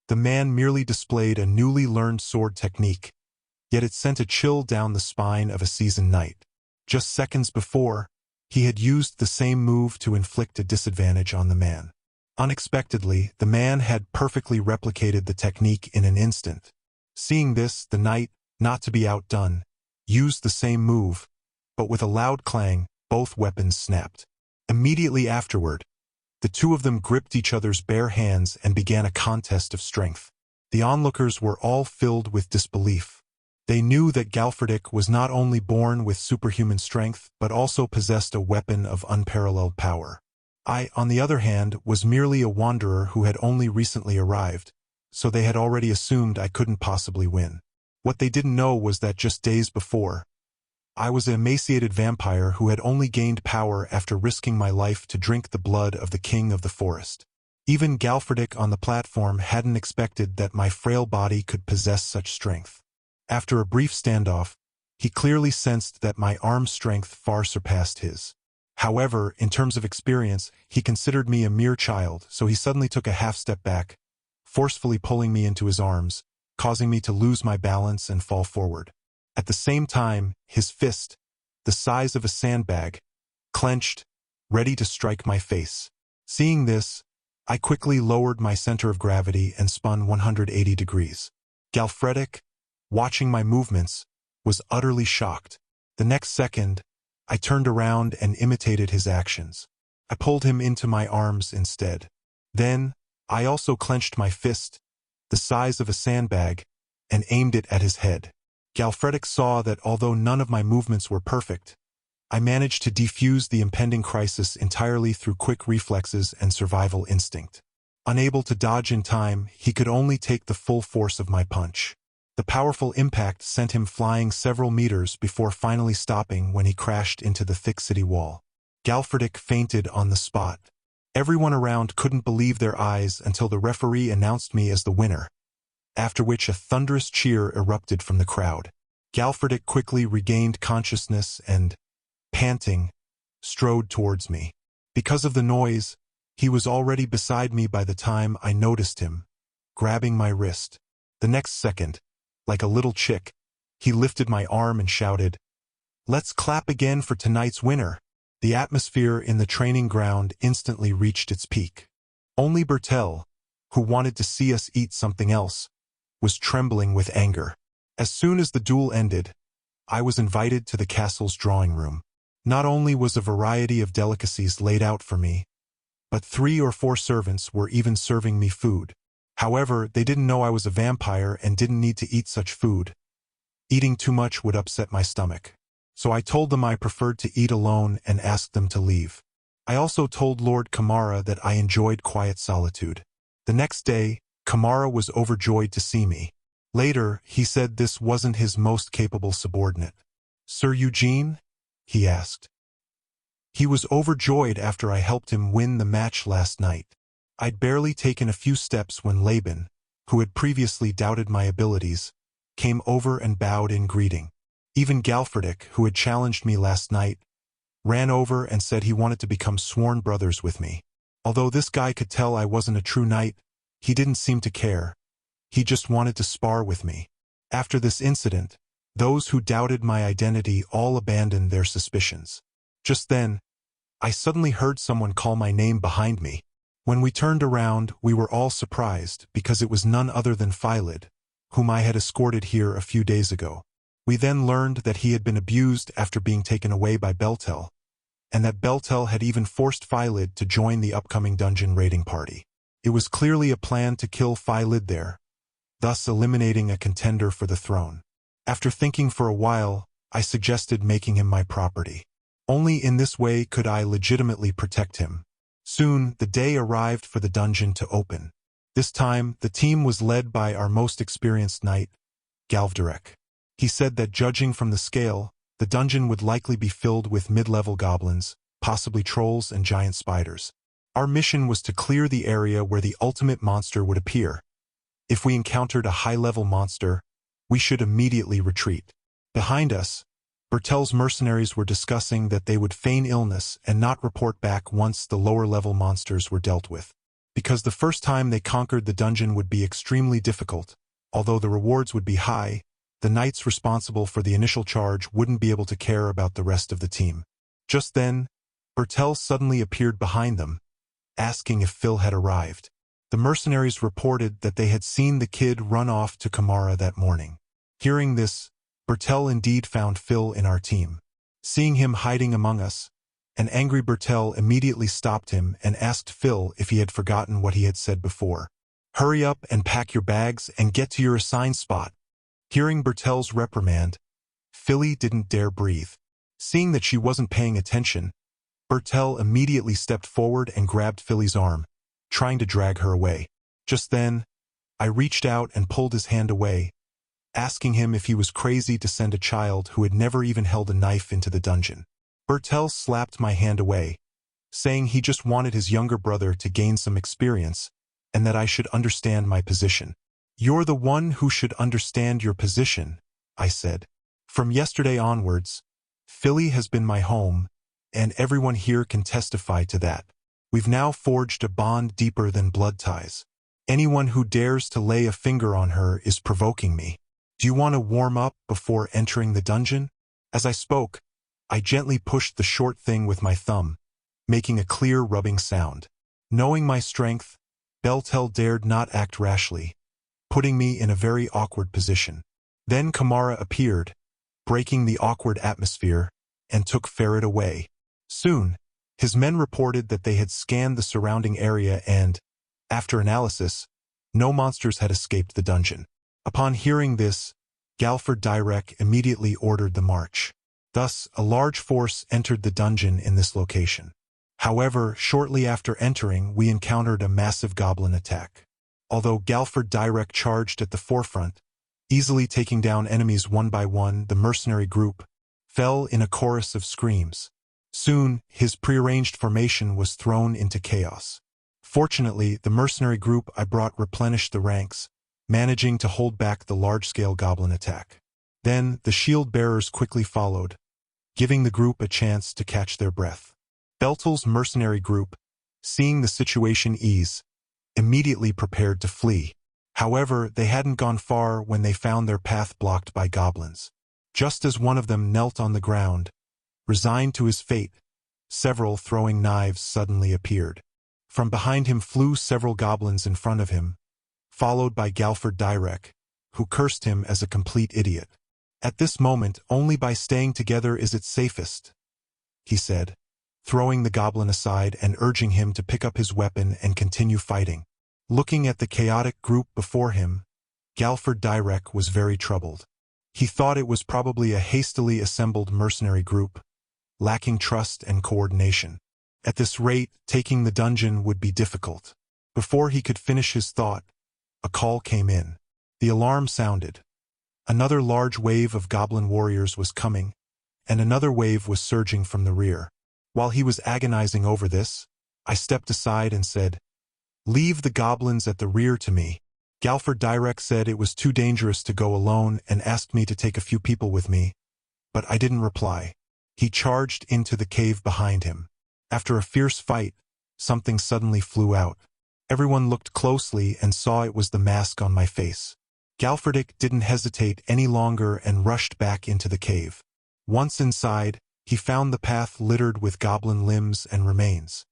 The man merely displayed a newly learned sword technique, yet it sent a chill down the spine of a seasoned knight. Just seconds before, he had used the same move to inflict a disadvantage on the man. Unexpectedly, the man had perfectly replicated the technique in an instant. Seeing this, the knight, not to be outdone, used the same move, but with a loud clang, both weapons snapped. Immediately afterward, the two of them gripped each other's bare hands and began a contest of strength. The onlookers were all filled with disbelief. They knew that Galfredik was not only born with superhuman strength, but also possessed a weapon of unparalleled power. I, on the other hand, was merely a wanderer who had only recently arrived, so they had already assumed I couldn't possibly win. What they didn't know was that just days before, I was an emaciated vampire who had only gained power after risking my life to drink the blood of the king of the forest. Even Galfredik on the platform hadn't expected that my frail body could possess such strength. After a brief standoff, he clearly sensed that my arm strength far surpassed his. However, in terms of experience, he considered me a mere child, so he suddenly took a half step back, forcefully pulling me into his arms, causing me to lose my balance and fall forward. At the same time, his fist, the size of a sandbag, clenched, ready to strike my face. Seeing this, I quickly lowered my center of gravity and spun 180 degrees. Galfredik, watching my movements, was utterly shocked. The next second, I turned around and imitated his actions. I pulled him into my arms instead. Then, I also clenched my fist, the size of a sandbag, and aimed it at his head. Galfredik saw that although none of my movements were perfect, I managed to defuse the impending crisis entirely through quick reflexes and survival instinct. Unable to dodge in time, he could only take the full force of my punch. The powerful impact sent him flying several meters before finally stopping when he crashed into the thick city wall. Galfredik fainted on the spot. Everyone around couldn't believe their eyes until the referee announced me as the winner, after which a thunderous cheer erupted from the crowd. Galfredik quickly regained consciousness and, panting, strode towards me. Because of the noise, he was already beside me by the time I noticed him, grabbing my wrist. The next second, like a little chick, he lifted my arm and shouted, "Let's clap again for tonight's winner." The atmosphere in the training ground instantly reached its peak. Only Bertel, who wanted to see us eat something else, was trembling with anger. As soon as the duel ended, I was invited to the castle's drawing room. Not only was a variety of delicacies laid out for me, but 3 or 4 servants were even serving me food. However, they didn't know I was a vampire and didn't need to eat such food. Eating too much would upset my stomach. So I told them I preferred to eat alone and asked them to leave. I also told Lord Kamara that I enjoyed quiet solitude. The next day, Kamara was overjoyed to see me. Later, he said this wasn't his most capable subordinate. "Sir Eugene?" he asked. He was overjoyed after I helped him win the match last night. I'd barely taken a few steps when Laban, who had previously doubted my abilities, came over and bowed in greeting. Even Galfredik, who had challenged me last night, ran over and said he wanted to become sworn brothers with me. Although this guy could tell I wasn't a true knight, he didn't seem to care. He just wanted to spar with me. After this incident, those who doubted my identity all abandoned their suspicions. Just then, I suddenly heard someone call my name behind me. When we turned around, we were all surprised because it was none other than Phylid, whom I had escorted here a few days ago. We then learned that he had been abused after being taken away by Beltel, and that Beltel had even forced Phylid to join the upcoming dungeon raiding party. It was clearly a plan to kill Phylid there, thus eliminating a contender for the throne. After thinking for a while, I suggested making him my property. Only in this way could I legitimately protect him. Soon, the day arrived for the dungeon to open. This time, the team was led by our most experienced knight, Galfredik. He said that judging from the scale, the dungeon would likely be filled with mid-level goblins, possibly trolls and giant spiders. Our mission was to clear the area where the ultimate monster would appear. If we encountered a high-level monster, we should immediately retreat. Behind us, Bertel's mercenaries were discussing that they would feign illness and not report back once the lower-level monsters were dealt with. because the first time they conquered the dungeon would be extremely difficult. Although the rewards would be high, the knights responsible for the initial charge wouldn't be able to care about the rest of the team. Just then, Bertel suddenly appeared behind them, asking if Phil had arrived. The mercenaries reported that they had seen the kid run off to Kamara that morning. Hearing this, Bertel indeed found Phil in our team. Seeing him hiding among us, an angry Bertel immediately stopped him and asked Phil if he had forgotten what he had said before. "Hurry up and pack your bags and get to your assigned spot." Hearing Bertel's reprimand, Philly didn't dare breathe. Seeing that she wasn't paying attention, Bertel immediately stepped forward and grabbed Philly's arm, trying to drag her away. Just then, I reached out and pulled his hand away, asking him if he was crazy to send a child who had never even held a knife into the dungeon. Bertel slapped my hand away, saying he just wanted his younger brother to gain some experience and that I should understand my position. "You're the one who should understand your position," I said. "From yesterday onwards, Philly has been my home, and everyone here can testify to that. We've now forged a bond deeper than blood ties. Anyone who dares to lay a finger on her is provoking me. Do you want to warm up before entering the dungeon?" As I spoke, I gently pushed the short thing with my thumb, making a clear rubbing sound. Knowing my strength, Bertel dared not act rashly, putting me in a very awkward position. Then Kamara appeared, breaking the awkward atmosphere, and took Ferret away. Soon, his men reported that they had scanned the surrounding area and, after analysis, no monsters had escaped the dungeon. Upon hearing this, Galford Direct immediately ordered the march. Thus, a large force entered the dungeon in this location. However, shortly after entering, we encountered a massive goblin attack. Although Galford Direct charged at the forefront, easily taking down enemies one by one, the mercenary group fell in a chorus of screams. Soon, his prearranged formation was thrown into chaos. Fortunately, the mercenary group I brought replenished the ranks, managing to hold back the large-scale goblin attack. Then, the shield-bearers quickly followed, giving the group a chance to catch their breath. Bertel's mercenary group, seeing the situation ease, immediately prepared to flee. However, they hadn't gone far when they found their path blocked by goblins. Just as one of them knelt on the ground, resigned to his fate, several throwing knives suddenly appeared. From behind him flew several goblins in front of him, followed by Galford Direct, who cursed him as a complete idiot. "At this moment, only by staying together is it safest," he said, throwing the goblin aside and urging him to pick up his weapon and continue fighting. Looking at the chaotic group before him, Galford Direct was very troubled. He thought it was probably a hastily assembled mercenary group, lacking trust and coordination. At this rate, taking the dungeon would be difficult. Before he could finish his thought, a call came in. The alarm sounded. Another large wave of goblin warriors was coming, and another wave was surging from the rear. While he was agonizing over this, I stepped aside and said, "Leave the goblins at the rear to me." Galford Direct said it was too dangerous to go alone and asked me to take a few people with me, but I didn't reply. He charged into the cave behind him. After a fierce fight, something suddenly flew out. Everyone looked closely and saw it was the mask on my face. Galford didn't hesitate any longer and rushed back into the cave. Once inside, he found the path littered with goblin limbs and remains.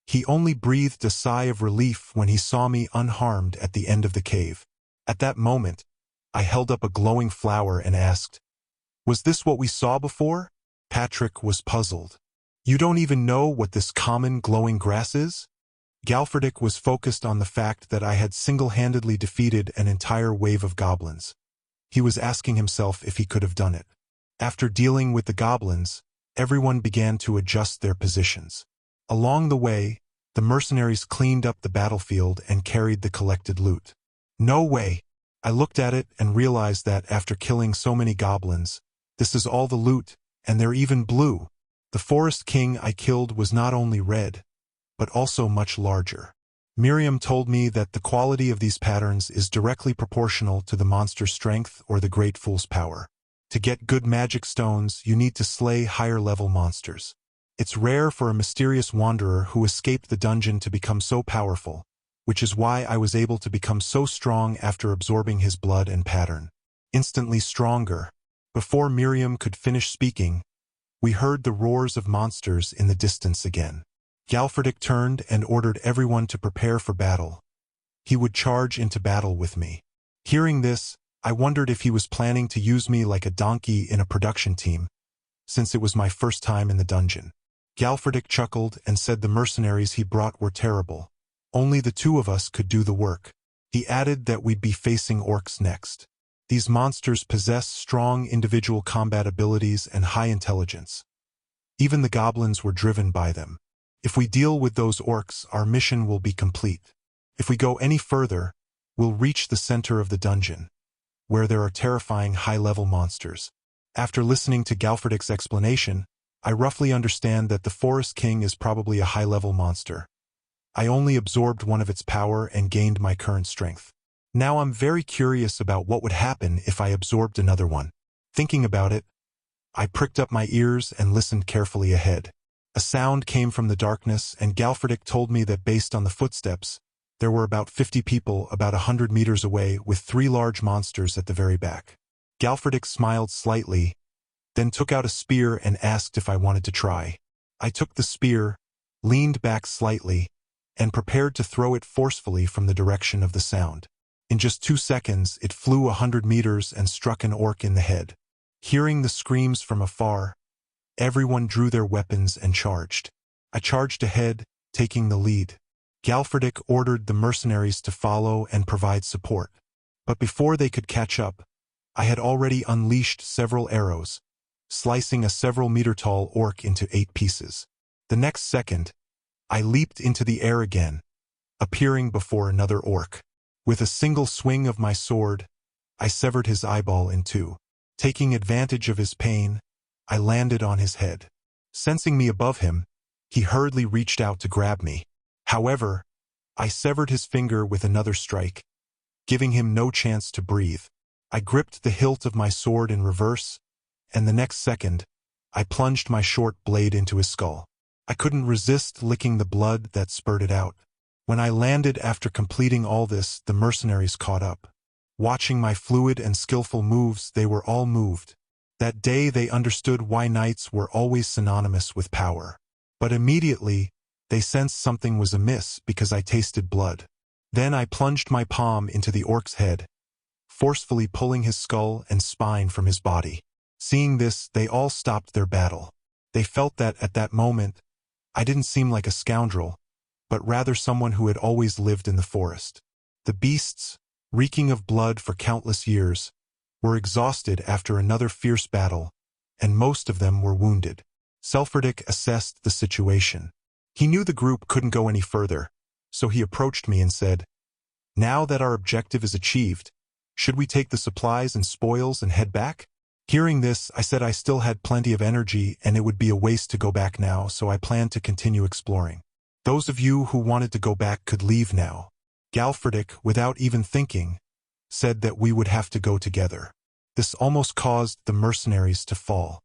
He only breathed a sigh of relief when he saw me unharmed at the end of the cave. At that moment, I held up a glowing flower and asked, "Was this what we saw before?" Patrick was puzzled. "You don't even know what this common glowing grass is?" Galford was focused on the fact that I had single-handedly defeated an entire wave of goblins. He was asking himself if he could have done it. After dealing with the goblins, everyone began to adjust their positions. Along the way, the mercenaries cleaned up the battlefield and carried the collected loot. No way! I looked at it and realized that after killing so many goblins, this is all the loot, and they're even blue. The forest king I killed was not only red, but also much larger. Miriam told me that the quality of these patterns is directly proportional to the monster's strength or the great fool's power. To get good magic stones, you need to slay higher-level monsters. It's rare for a mysterious wanderer who escaped the dungeon to become so powerful, which is why I was able to become so strong after absorbing his blood and pattern. Instantly stronger. Before Miriam could finish speaking, we heard the roars of monsters in the distance again. Galferdic turned and ordered everyone to prepare for battle. He would charge into battle with me. Hearing this, I wondered if he was planning to use me like a donkey in a production team, since it was my first time in the dungeon. Galferdic chuckled and said the mercenaries he brought were terrible. Only the two of us could do the work. He added that we'd be facing orcs next. These monsters possess strong individual combat abilities and high intelligence. Even the goblins were driven by them. If we deal with those orcs, our mission will be complete. If we go any further, we'll reach the center of the dungeon, where there are terrifying high-level monsters. After listening to Galferdic's explanation, I roughly understand that the Forest King is probably a high-level monster. I only absorbed one of its power and gained my current strength. Now I'm very curious about what would happen if I absorbed another one. Thinking about it, I pricked up my ears and listened carefully ahead. A sound came from the darkness, and Galferdic told me that based on the footsteps, there were about 50 people about 100 meters away with 3 large monsters at the very back. Galferdic smiled slightly, then took out a spear and asked if I wanted to try. I took the spear, leaned back slightly, and prepared to throw it forcefully from the direction of the sound. In just 2 seconds, it flew 100 meters and struck an orc in the head. Hearing the screams from afar, everyone drew their weapons and charged. I charged ahead, taking the lead. Galferdic ordered the mercenaries to follow and provide support. But before they could catch up, I had already unleashed several arrows, slicing a several-meter-tall orc into 8 pieces. The next second, I leaped into the air again, appearing before another orc. With a single swing of my sword, I severed his eyeball in 2. Taking advantage of his pain, I landed on his head. Sensing me above him, he hurriedly reached out to grab me. However, I severed his finger with another strike, giving him no chance to breathe. I gripped the hilt of my sword in reverse, and the next second, I plunged my short blade into his skull. I couldn't resist licking the blood that spurted out. When I landed after completing all this, the mercenaries caught up. Watching my fluid and skillful moves, they were all moved. That day they understood why knights were always synonymous with power. But immediately, they sensed something was amiss because I tasted blood. Then I plunged my palm into the orc's head, forcefully pulling his skull and spine from his body. Seeing this, they all stopped their battle. They felt that, at that moment, I didn't seem like a scoundrel, but rather someone who had always lived in the forest. The beasts, reeking of blood for countless years, were exhausted after another fierce battle, and most of them were wounded. Galferdic assessed the situation. He knew the group couldn't go any further, so he approached me and said, "Now that our objective is achieved, should we take the supplies and spoils and head back?" Hearing this, I said I still had plenty of energy and it would be a waste to go back now, so I planned to continue exploring. Those of you who wanted to go back could leave now. Galferdic, without even thinking, said that we would have to go together. This almost caused the mercenaries to fall.